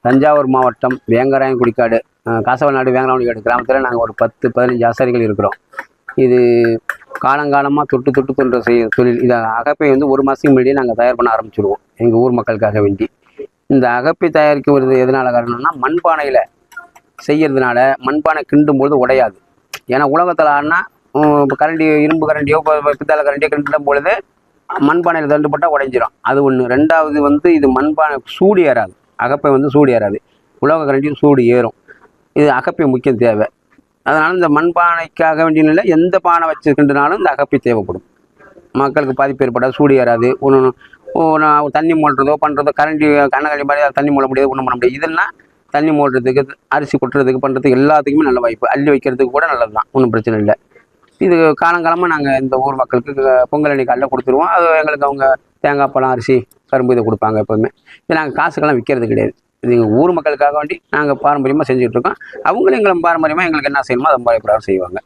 தஞ்சாவூர் மாவட்டம் வேங்கராயன்குடிக்காடு காசவநாடு வேங்கராயன்குடிக்காடு கிராமத்தில் நாங்கள் ஒரு 10-15 ஆசாரிகள் இருக்கிறோம். இது காலங்காலமாக தொட்டு தொன்று செய்ய தொழில். இதை அகப்பை வந்து 1 மாதத்துக்கு முன்னாடியே நாங்கள் தயார் பண்ண ஆரம்பிச்சிடுவோம் எங்கள் ஊர் மக்களுக்காக வேண்டி. இந்த அகப்பை தயாரிக்கிறது எதனால் காரணம்னா மண்பானையில் செய்கிறதுனால மண்பானை கிண்டும்போது உடையாது. ஏன்னா உலகத்தில் ஆடினா இப்போ கரண்டி இரும்பு கரண்டியோ பித்தளை கரண்டியோ கிண்டும் பொழுது மண்பானையில் தண்டுப்பட்டால் உடைஞ்சிரும். அது ஒன்று. 2வது வந்து இது மண்பானை சூடு ஏறாது. அகப்பை வந்து சூடு ஏறாது. உலக கரண்டியும் சூடு ஏறும். இது அகப்பை முக்கியம் தேவை. அதனால் இந்த மண்பானைக்காக வேண்டிய நிலை எந்த பானை வச்சுக்கின்றனாலும் இந்த அகப்பை தேவைப்படும். மக்களுக்கு பாதிப்பு ஏற்படாது, சூடு ஏறாது. தண்ணி மூழ்கிறதோ பண்ணுறதோ கரண்டி கண்ணகரண்டி மாதிரி தண்ணி மூட முடியாது, ஒன்றும் பண்ண முடியாது. இதுன்னா தண்ணி மூடுறதுக்கு, அரிசி கொட்டுறதுக்கு, பண்ணுறதுக்கு எல்லாத்துக்குமே நல்ல வாய்ப்பு. அள்ளி வைக்கிறதுக்கு கூட நல்லது தான், ஒன்றும் பிரச்சனை இல்லை. இது காலங்காலமாக நாங்கள் இந்த ஊர் மக்களுக்கு பொங்கல் அன்னைக்கு காலையில் கொடுத்துருவோம். அது எங்களுக்கு அவங்க தேங்காய் பழம், அரிசி, கரும்பு இதை கொடுப்பாங்க எப்போவுமே. இது நாங்கள் காசுக்கெல்லாம் விற்கிறது கிடையாது. இது எங்கள் ஊர் மக்களுக்காக வேண்டி நாங்கள் பாரம்பரியமாக செஞ்சுக்கிட்டு இருக்கோம். அவங்களும் எங்களை பாரம்பரியமாக எங்களுக்கு என்ன செய்யணுமோ அதை முறைப்படாமல் செய்வாங்க.